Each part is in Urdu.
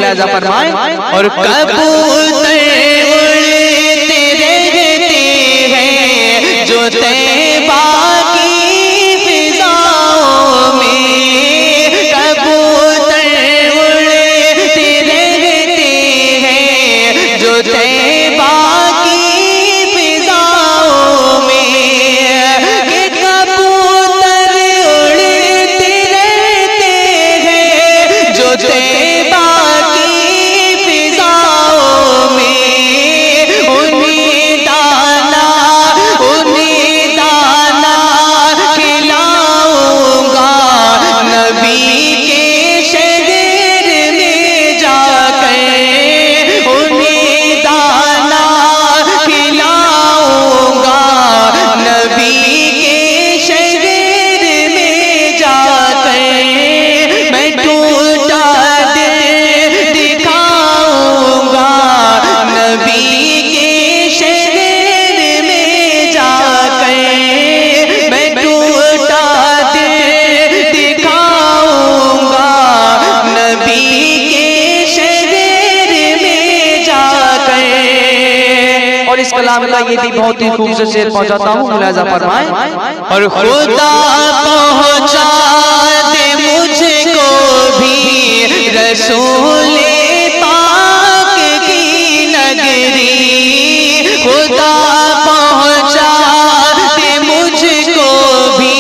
ملاحظہ فرمائیں اور کبوتر اڑتے رہتے ہیں جو طیبہ کی فضاؤں میں، کبوتر اڑتے رہتے ہیں جو طیبہ کی فضاؤں میں، کہ کبوتر اڑتے رہتے ہیں جو طیبہ کی فضاؤں میں، انہیں دانا کھلاؤں گا نبی کے شہر میں جا کر، انہیں دانا کھلاؤں گا نبی کے شہر میں جا کر، میں ٹوٹا دل دکھاؤں گا نبی کے شہر میں جا کر، میں ٹوٹا دل دکھاؤں گا نبی کے شہر میں جا کر۔ اور اس کلام کا یہ بھی بہت ہی خوبصورت شعر پہنچاتا ہوں، ملاحظہ فرمائیں اور خدا پہنچا دے مجھ کو بھی رسول پاک کی نگری، خدا پہنچا دے مجھ کو بھی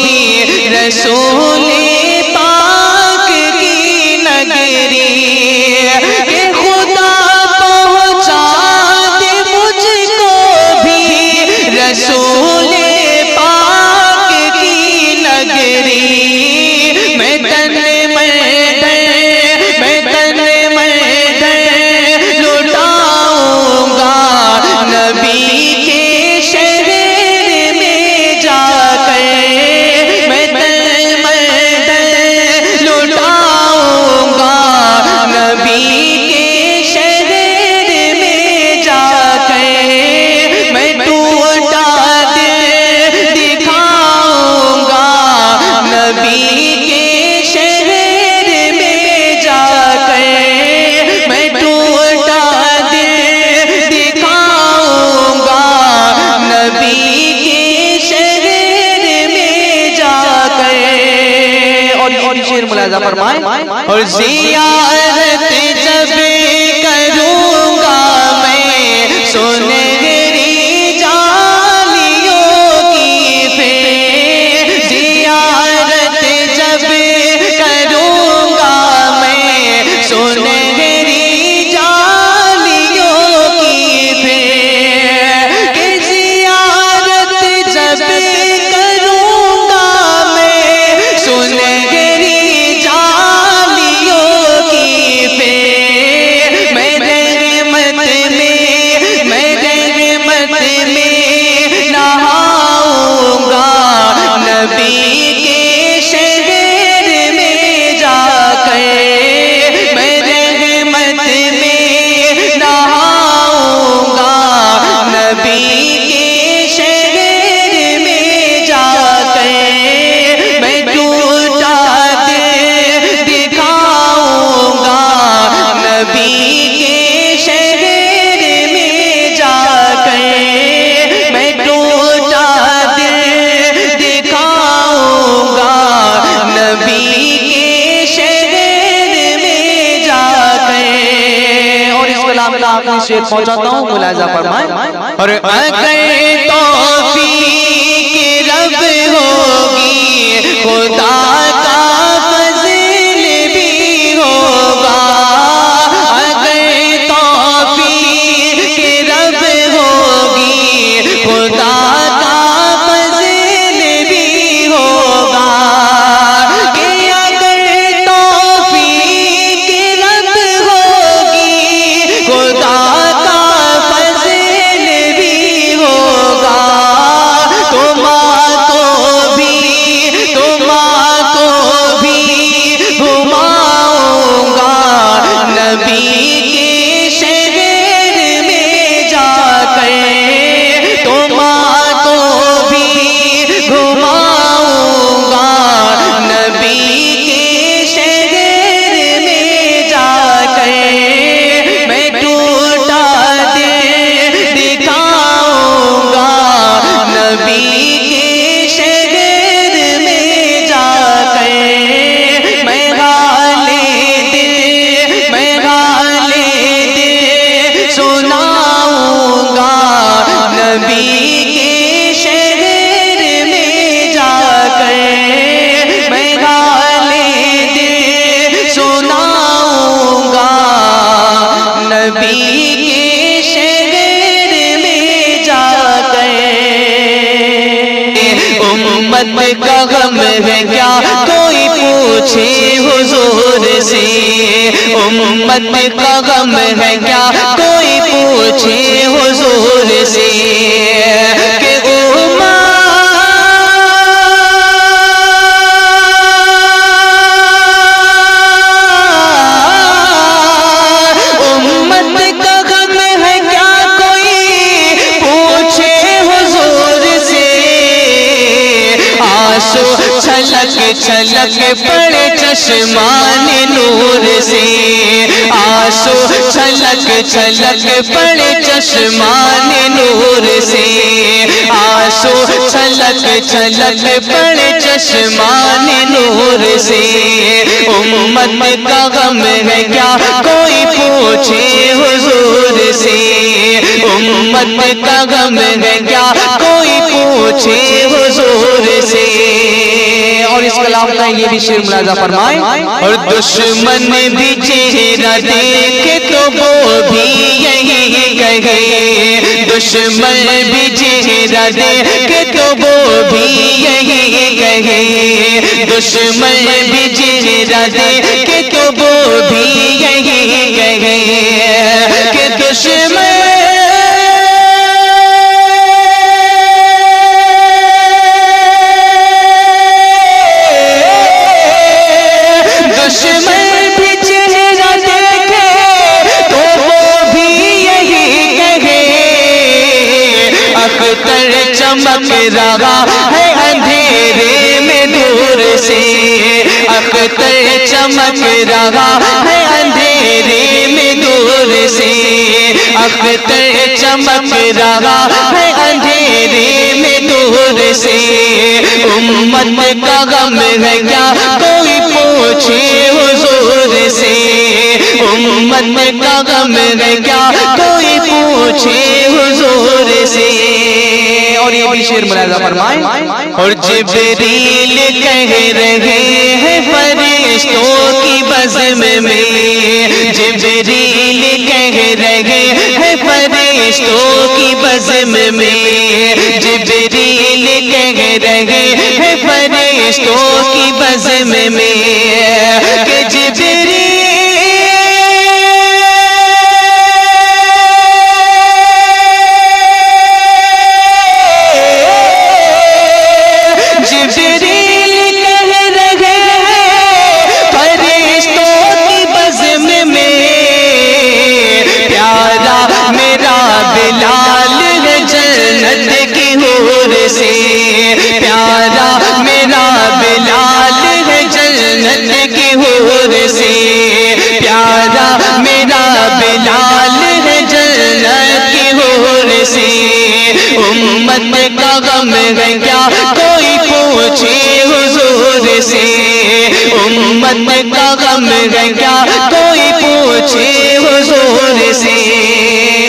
رسول پاک کی نگری، کہ خدا پہنچا دے مجھ کو بھی رسول پاک کی نگری، میں تن لٹاؤں گا نبی کے شہر میں جا کر، میں تن لٹاؤں گا نبی کے شہر میں جا کر، میں ٹوٹا دل دکھاؤں گا نبی کے شہر میں جا کر، میں ٹوٹا دل دکھاؤں گا نبی کے شہر میں جا کر۔ اور شعر ملاحظہ فرمائیں اور زیارت جب کروں گا میں سنہری جالیوں کی پھر، زیارت جب کروں گا میں سنہری جالیوں کی پھر، کہ زیارت جب کروں گا میں سنہری جالیوں کی پھر، میں رحمت میں نہاؤں گا نبی کے شہر میں جا کر، میں رحمت میں نہاؤں گا نبی کے شہر میں جا کر، میں ٹوٹا دل دکھاؤں گا نبی کے شہر میں جا کر، میں ٹوٹا دل دکھاؤں گا نبی کے شہر میں جا کر۔ اور اس کلام کا آخری شعر پہنچاتا ہوں، ملاحظہ فرمائیں اور اگر توفیق رب ہوگی خدا کا فضل بھی ہوگا، اگر توفیق رب ہوگی خدا کا فضل بھی ہوگا، کہ اگر توفیق رب ہوگی خدا کا فضل بھی ہوگا، تو ماں کو کا غم ہے کیا کوئی پوچھے حضور سے، امت کا غم ہے کیا کوئی پوچھے حضور سے، کہ چھلک پڑے چشمان نور سے، آنسو چھلک پڑے چشمان نور سے، آنسو چھلک پڑے چشمان نور سے، امت کا غم ہے کیا کوئی پوچھے حضور سے، امت کا غم ہے کیا کوئی پوچھے حضور سے۔ اور اس کلام کا یہ بھی شعر ملاحظہ فرمائیں، اور دشمن بھی چہرہ دیکھے تو وہ بھی یہی کہے، دشمن بھی چہرہ دیکھے تو وہ بھی یہی کہے، دشمن بھی چہرہ دیکھے تو وہ بھی یہی کہے، کہ دشمن چمک رہا ہے اندھیرے میں دور سے، اختر چمک رہا ہے اندھیرے میں دور سے، اختر چمک رہا ہے اندھیرے میں دور سے، امت کا غم ہے کیا کوئی پوچھے حضور سے، امت کا غم ہے کیا کوئی پوچھے حضور سے۔ اور یہ بھی شعر ملاحظہ فرمائیں، اور جبریل کہہ رہے ہیں فرشتوں کی بزم میں، جبریل کہہ رہے ہیں فرشتوں کی بزم میں، جبریل کہہ رہے ہیں فرشتوں کی بزم میں، کہ جبریل پیارا میرا بلال ہے جنت کی حور سے، پیارا میرا بلال ہے جنت کی حور سے، امت کا غم ہے کیا کوئی پوچھے حضور سے، امت کا غم ہے کیا کوئی پوچھے حضور سے۔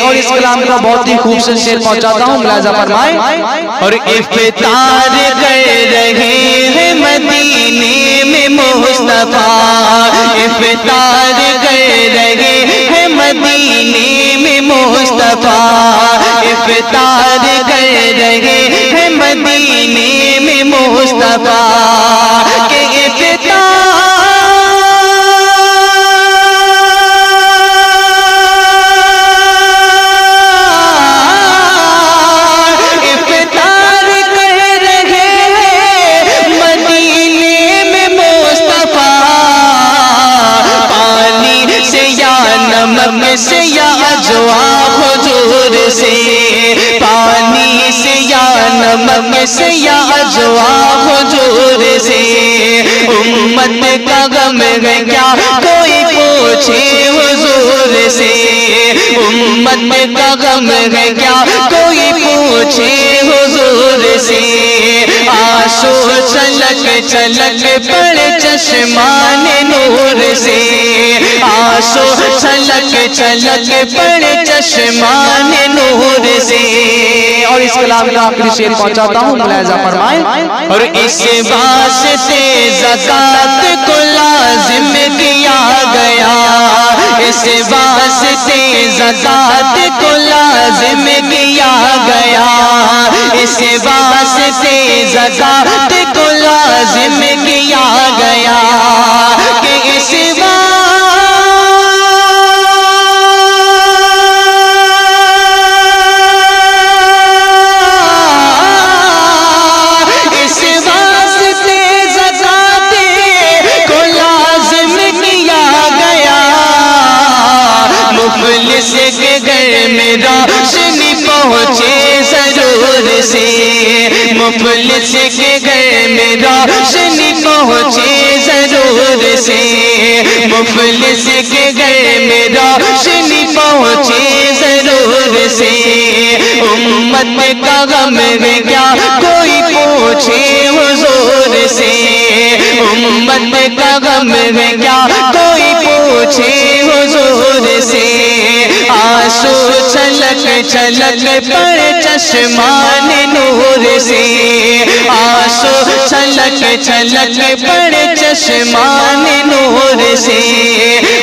اور اس کلام کا بہت ہی خوبصورت شعر پہنچاتا ہوں، ملاحظہ فرمائیں، اور افطار کر رہے ہیں مدینے میں مصطفیٰ، افطار کر رہے ہیں مدینے میں مصطفیٰ، افطار کر رہے ہیں مدینے میں مصطفیٰ، کہ سے یا جواب حضور سے، پانی سے یا نمک سے یا جواب حضور سے، امت کا غم ہے کیا کوئی پوچھے حضور سے، امت کا غم ہے کیا کوئی پوچھے حضور سے، آنسو چھلک پڑے چشمان نور سے، آنسو چھلک پڑے چشمان نور سے۔ اور اس کلام کا آخری شعر پہنچاتا ہوں، ملاحظہ فرمائیں، اور اس واسطے زکات کو لازم کیا گیا، اس واسطے زکات کو لازم کیا گیا، اس واسطے زکات کو لازم کیا گیا کہ اس مفلس کے گھر میں روشنی پہنچے ضرور سے، مفلس کے گھر میں روشنی پہنچے ضرور سے، مفلس کے گھر میں روشنی پہنچے ضرور سے، امت کا غم ہے کیا کوئی پوچھے حضور سے، امت کا غم ہے کیا کوئی پوچھے حضور سے، آنسو چھلک چھلک پڑ چشمان نور سے، آنسو چھلک چھلک پڑ چشمان نور سے،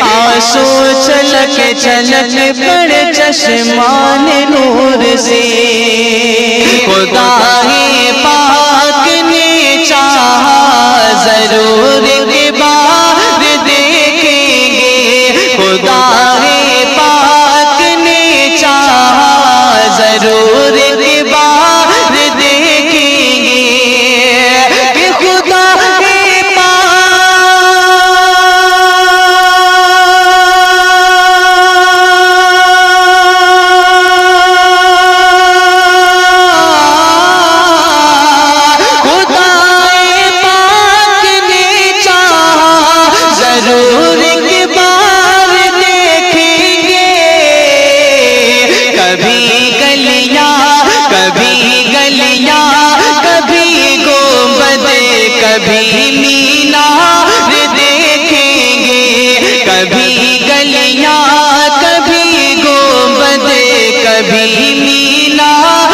آنسو چھلک چھلک پڑ چشمان نور سے، خدا پاک نے چاہا ضرور کے بعد دیکھیں گے، خدا پاک نے چاہا ضرور کے بعد دیکھیں گے کہ خدا کبھی مینار دیکھیں گے، کبھی گلیاں کبھی گنبد کبھی مینار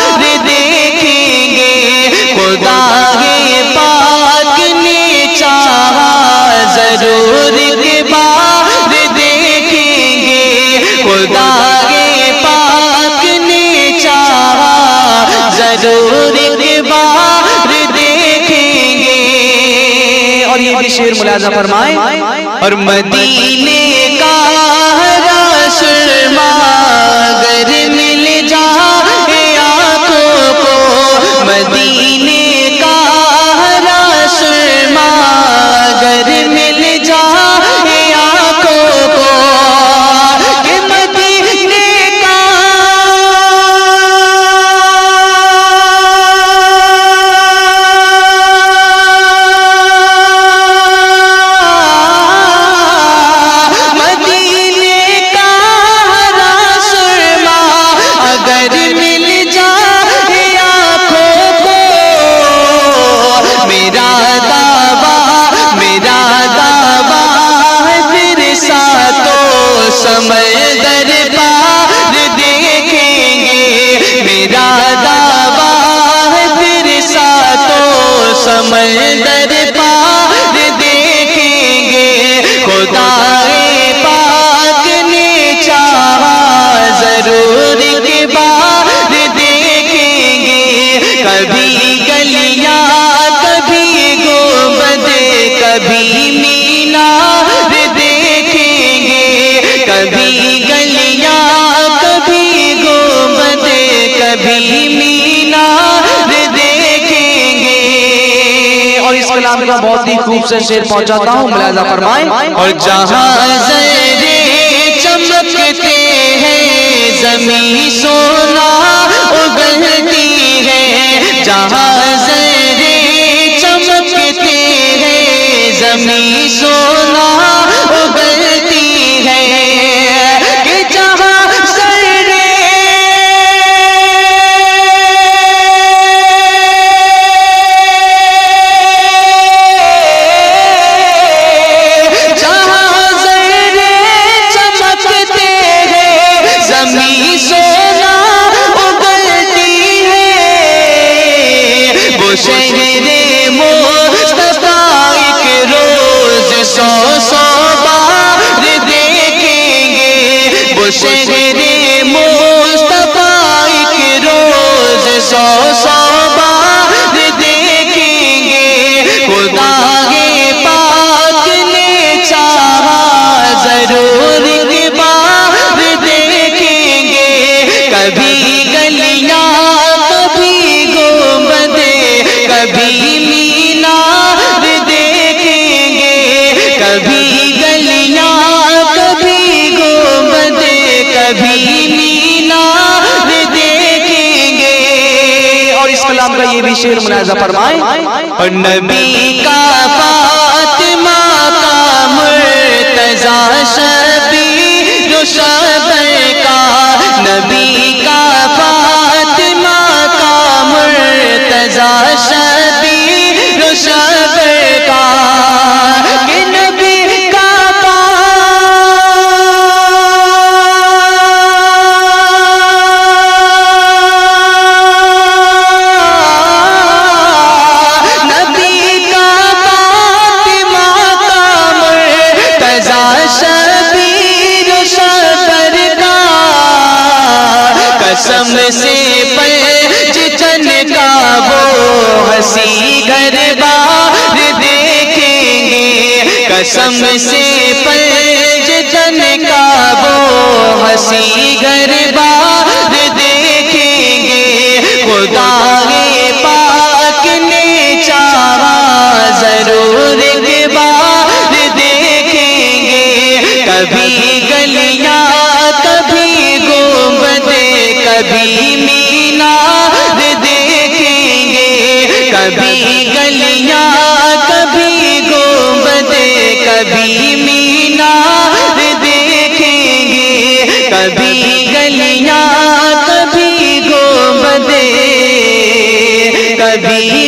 دیکھیں گے، خدا پاک نے چاہا ضرور کے بعد دیکھیں گے، خدا پاک نے چاہا ضرور کے بعد دیکھیں گے۔ اور یہ بھی شعر ملاحظہ فرمائیں، اور مدینے کا سرما اگر مل جائے آنکھوں کو، مدینے کا سرما اگر مل جائے آنکھوں کو، کہ مدینے کا سمندر پار دیکھیں گے، میرا دعویٰ ہے پھر ساتوں سمندر پار دیکھیں گے، خدا پاک نے چاہا ضرور کے بعد دیکھیں گے، کبھی گلیاں کبھی گنبد کبھی مینار دیکھیں گے، کبھی گلیاں کبھی گنبد کبھی مینار دیکھیں گے۔ اور اس کلام کا بہت ہی خوبصورت شعر پہنچاتا ہوں، ملاحظہ فرمائیں، اور جہاں زرے چمکتے ہیں زمین سونا اگلتی ہے، جہاں زرے چمکتے ہیں زمین سونا اگلتی ہے، کہ جہاں چمکتے ہیں زمین سونا اگلتی ہے، وہ السلام کا یہ بھی شعر ملاحظہ فرمائیں. اور نبی کا فاطمہ کا مرتضی شبیر و شبر کا، نبی کا فاطمہ کا مرتضی شبیر و شبر کا، کہ نبی کا قسم سے پنج چن کا وہ ہنسی گھر بار دیکھیں گے، قسم سے پنج چن کا وہ ہنسی گھر بار دیکھیں گے. خدا پاک نے چاہا ضرور ایک بار دیکھیں گے. کبھی گلیاں کبھی گنبدیں کبھی مینار دیکھیں گے، کبھی گلیاں کبھی گنبدیں کبھی مینار دیکھیں گے، کبھی گلیاں کبھی گنبدیں کبھی